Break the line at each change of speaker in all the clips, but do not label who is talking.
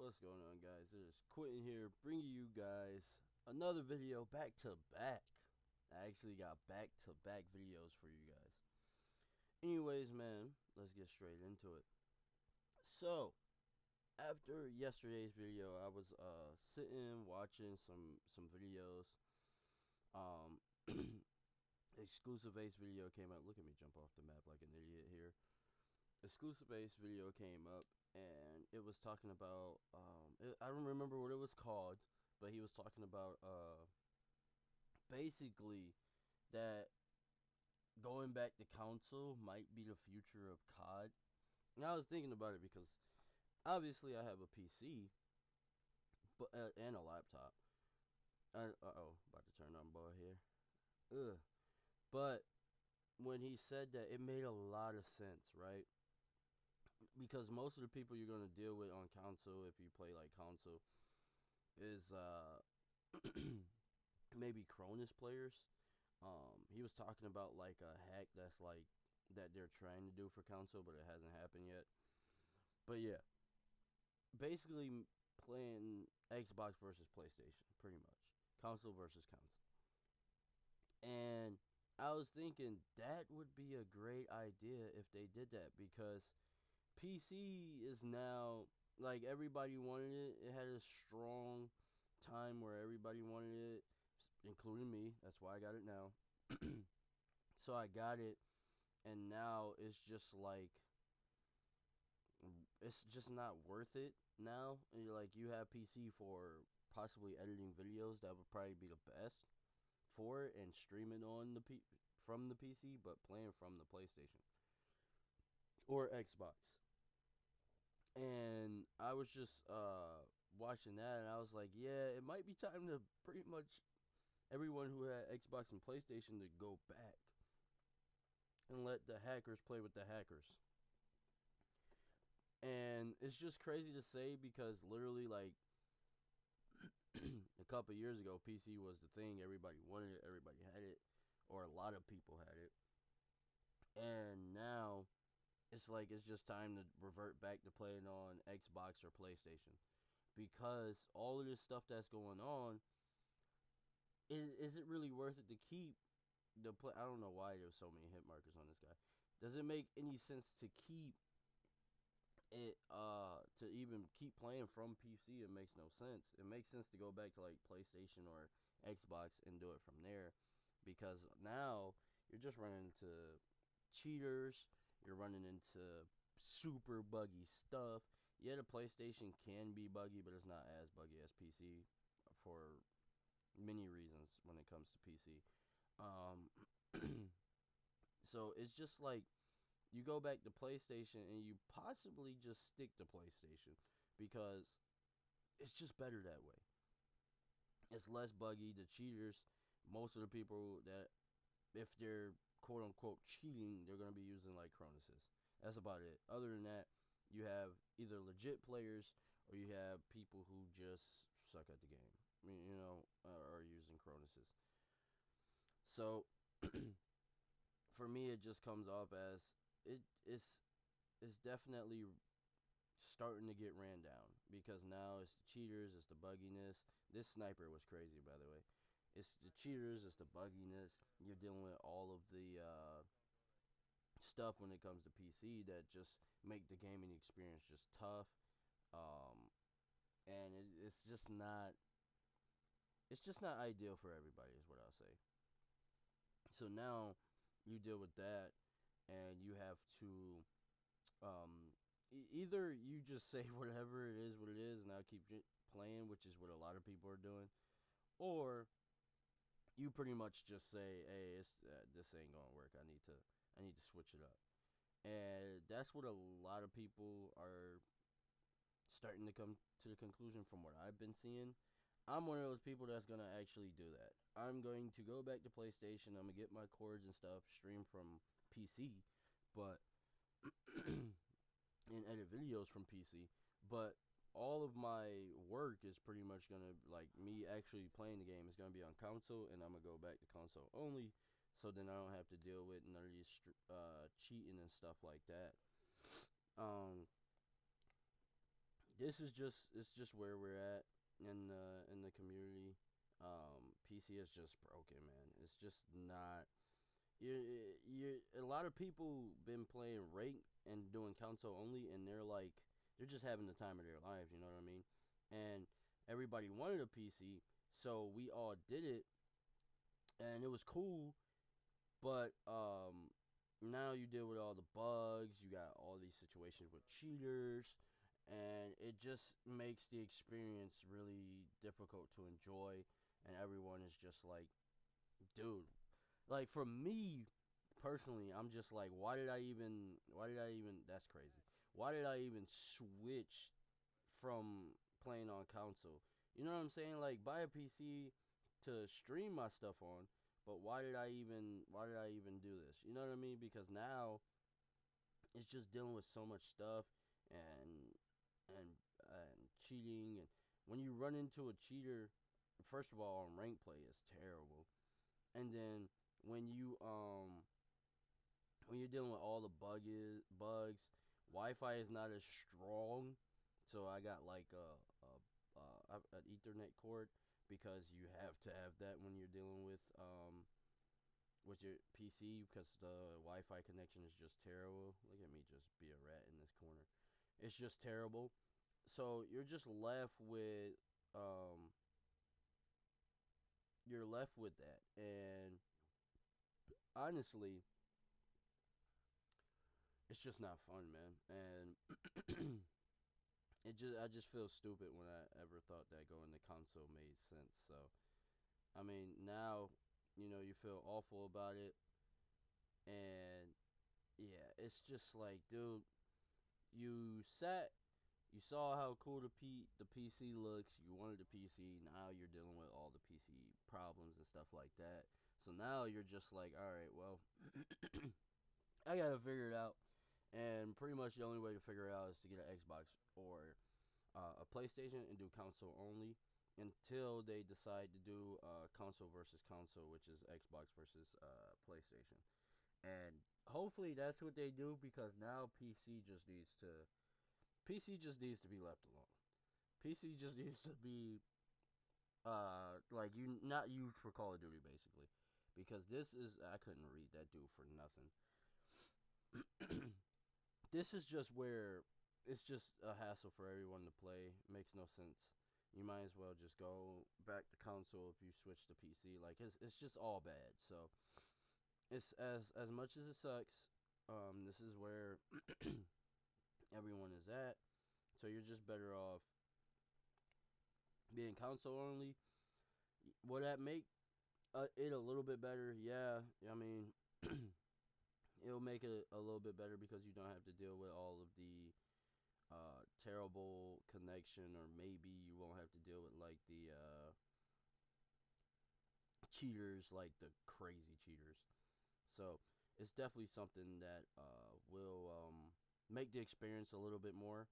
What's going on, guys? It is Quentin here, bringing you guys another video back to back. I actually got back to back videos for you guys. Anyways, man, let's get straight into it. So, after yesterday's video, I was sitting watching some videos. Um, Exclusive Ace video came out. Look at me jump off the map like an idiot here. Exclusive Ace video came up, and it was talking about I don't remember what it was called, but he was talking about basically that going back to console might be the future of COD. And I was thinking about it because obviously I have a PC, but and a laptop. About to turn on boy here. Ugh. But when he said that, it made a lot of sense, right? Because most of the people you're gonna deal with on console, if you play like console, is maybe Cronus players. He was talking about like a hack that's like that they're trying to do for console, but it hasn't happened yet. But yeah, basically playing Xbox versus PlayStation, pretty much console versus console. And I was thinking that would be a great idea if they did that, because PC is now, like, everybody wanted it. It had a strong time where everybody wanted it, including me. That's why I got it now. So I got it, and now it's just like, it's just not worth it now. Like, you have PC for possibly editing videos. That would probably be the best for it, and streaming on the from the PC, but playing from the PlayStation or Xbox. And I was just watching that, and I was like, yeah, it might be time to pretty much everyone who had Xbox and PlayStation to go back and let the hackers play with the hackers. And it's just crazy to say, because literally, like, a couple years ago, PC was the thing. Everybody wanted it, everybody had it, or a lot of people had it. And now it's like it's just time to revert back to playing on Xbox or PlayStation, because all of this stuff that's going on, is it really worth it to keep the play? I don't know why there's so many hit markers on this guy. Does it make any sense to keep it to even keep playing from PC? It makes no sense. It makes sense to go back to like PlayStation or Xbox and do it from there, because now you're just running into cheaters, you're running into super buggy stuff. Yeah, the PlayStation can be buggy, but it's not as buggy as PC for many reasons when it comes to PC. Um, so it's just like, you go back to PlayStation and you possibly just stick to PlayStation, because it's just better that way. It's less buggy. The cheaters, most of the people that, if they're quote unquote cheating, they're going to be using like Cronuses. That's about it. Other than that, you have either legit players or you have people who just suck at the game. I mean, are using Cronuses. So for me, it just comes off as it's definitely starting to get ran down, because now it's the cheaters, it's the bugginess. This sniper was crazy, by the way. It's the cheaters, it's the bugginess. You're dealing with all of the stuff when it comes to PC that just make the gaming experience just tough. And it's just not ideal for everybody, is what I'll say. So now you deal with that, and you have to either you just say whatever it is what it is, and I'll keep playing, which is what a lot of people are doing, or you pretty much just say, hey, this ain't gonna work. I need to switch it up. And that's what a lot of people are starting to come to the conclusion from what I've been seeing. I'm one of those people that's going to actually do that. I'm going to go back to PlayStation. I'm going to get my cords and stuff, stream from PC, but and edit videos from PC. But all of my work is pretty much going to, like, me actually playing the game is going to be on console, and I'm going to go back to console only, so then I don't have to deal with none of these cheating and stuff like that. this is just it's just where we're at in the community. PC is just broken, man. It's just not. You a lot of people been playing rank and doing console only, and they're just having the time of their lives. You know what I mean? And everybody wanted a PC, so we all did it, and it was cool. But now you deal with all the bugs. You got all these situations with cheaters, and it just makes the experience really difficult to enjoy. And everyone is just like, dude, like for me personally, I'm just like, why did I even, that's crazy. Why did I even switch from playing on console? You know what I'm saying? Like, buy a PC to stream my stuff on, but why did I even do this? You know what I mean? Because now it's just dealing with so much stuff and and cheating, and when you run into a cheater, first of all, rank play is terrible. And then when you when you're dealing with all the bugs, Wi-Fi is not as strong. So I got like an Ethernet cord, because you have to have that when you're dealing with your PC, because the Wi-Fi connection is just terrible. Look at me just be a rat in this corner. It's just terrible. So um you're left with that, and honestly, it's just not fun, man. And I just feel stupid when I ever thought that going to console made sense. So I mean, now you feel awful about it, and yeah, it's just like, dude, you sat, you saw how cool the PC looks. You wanted the PC. Now you're dealing with all the PC problems and stuff like that. So now you're just like, all right, well, I gotta figure it out. And pretty much the only way to figure it out is to get an Xbox or a PlayStation and do console only until they decide to do console versus console, which is Xbox versus PlayStation. And hopefully that's what they do, because now PC just needs to be left alone. PC just needs to be like you not used for Call of Duty, basically, because this is, I couldn't read that dude for nothing. This is just where it's just a hassle for everyone to play. Makes no sense. You might as well just go back to console if you switch to PC. Like, it's just all bad. So it's as much as it sucks. This is where everyone is at. So you're just better off being console only. Will that make it a little bit better? Yeah. I mean, it'll make it a little bit better because you don't have to deal with all of the terrible connection, or maybe you won't have to deal with like the cheaters, like the crazy cheaters. So it's definitely something that will make the experience a little bit more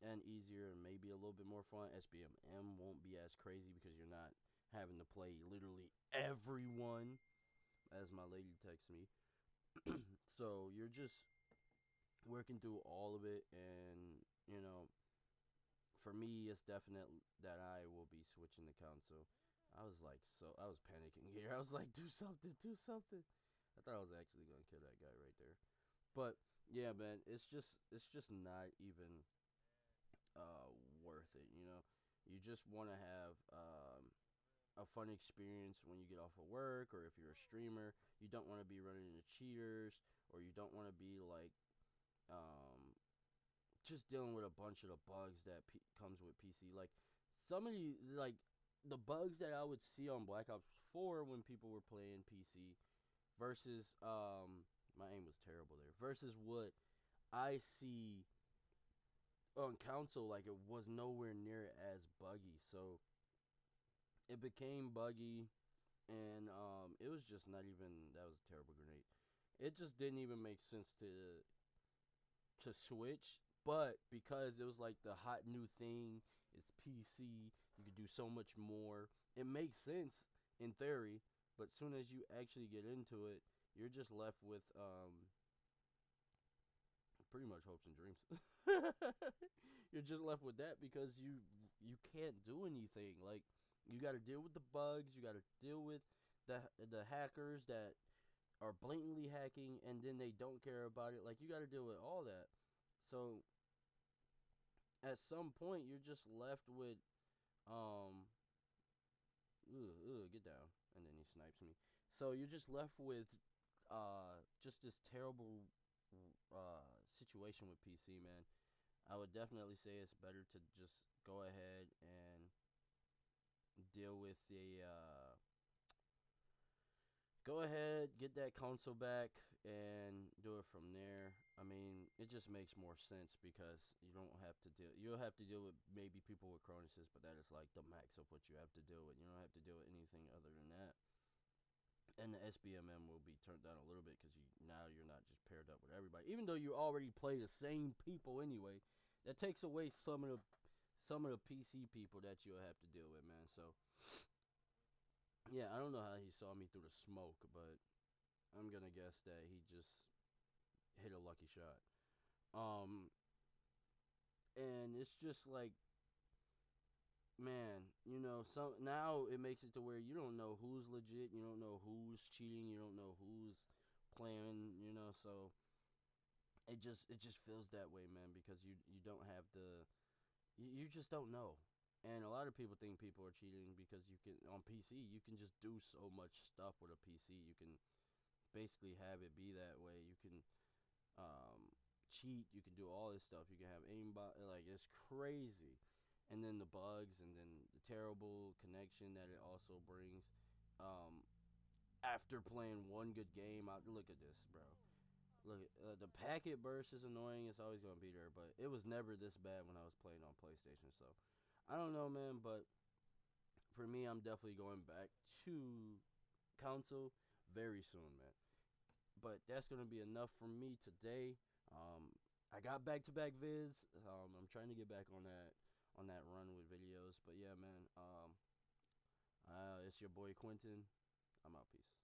and easier, and maybe a little bit more fun. SBMM won't be as crazy because you're not having to play literally everyone, as my lady texts me. So you're just working through all of it, and for me, it's definite that I will be switching to console. I was panicking here. I was like, do something, do something. I thought I was actually gonna kill that guy right there. But yeah, man, it's just not even worth it. You just want to have a fun experience when you get off of work, or if you're a streamer. You don't want to be running into cheaters, or you don't want to be like um, just dealing with a bunch of the bugs that comes with PC. Like some of the bugs that I would see on Black Ops 4 when people were playing PC versus my aim was terrible there, versus what I see on console. Like, it was nowhere near as buggy. So it became buggy, and it was just not even, that was a terrible grenade. It just didn't even make sense to switch, but because it was like the hot new thing, it's PC, you could do so much more. It makes sense in theory, but soon as you actually get into it, you're just left with pretty much hopes and dreams. You're just left with that because you can't do anything. Like, you got to deal with the bugs. You got to deal with the hackers that are blatantly hacking, and then they don't care about it. Like, you got to deal with all that. So at some point, you're just left with get down, and then he snipes me. So you're just left with just this terrible situation with PC, man. I would definitely say it's better to just go ahead and deal with go ahead, get that console back, and do it from there. I mean, it just makes more sense because you don't have to deal. You'll have to deal with maybe people with Chronuses, but that is like the max of what you have to deal with. You don't have to deal with anything other than that. And the SBMM will be turned down a little bit because now you're not just paired up with everybody. Even though you already play the same people anyway, that takes away some of the PC people that you'll have to deal with, man. So yeah, I don't know how he saw me through the smoke, but I'm gonna guess that he just hit a lucky shot. Um, and it's just like, man, so now it makes it to where you don't know who's legit, you don't know who's cheating, you don't know who's playing, so it just feels that way, man, because you don't have you just don't know. And a lot of people think people are cheating because you can, on PC, you can just do so much stuff with a PC. You can basically have it be that way. You can cheat. You can do all this stuff. You can have aimbot. Like, it's crazy. And then the bugs, and then the terrible connection that it also brings. After playing one good game, look at this, bro. Look, the packet burst is annoying. It's always gonna be there, but it was never this bad when I was playing on PlayStation. So I don't know, man, but for me, I'm definitely going back to console very soon, man. But that's gonna be enough for me today. I got back-to-back vids. I'm trying to get back on that run with videos. But yeah, man. It's your boy Quentin. I'm out. Peace.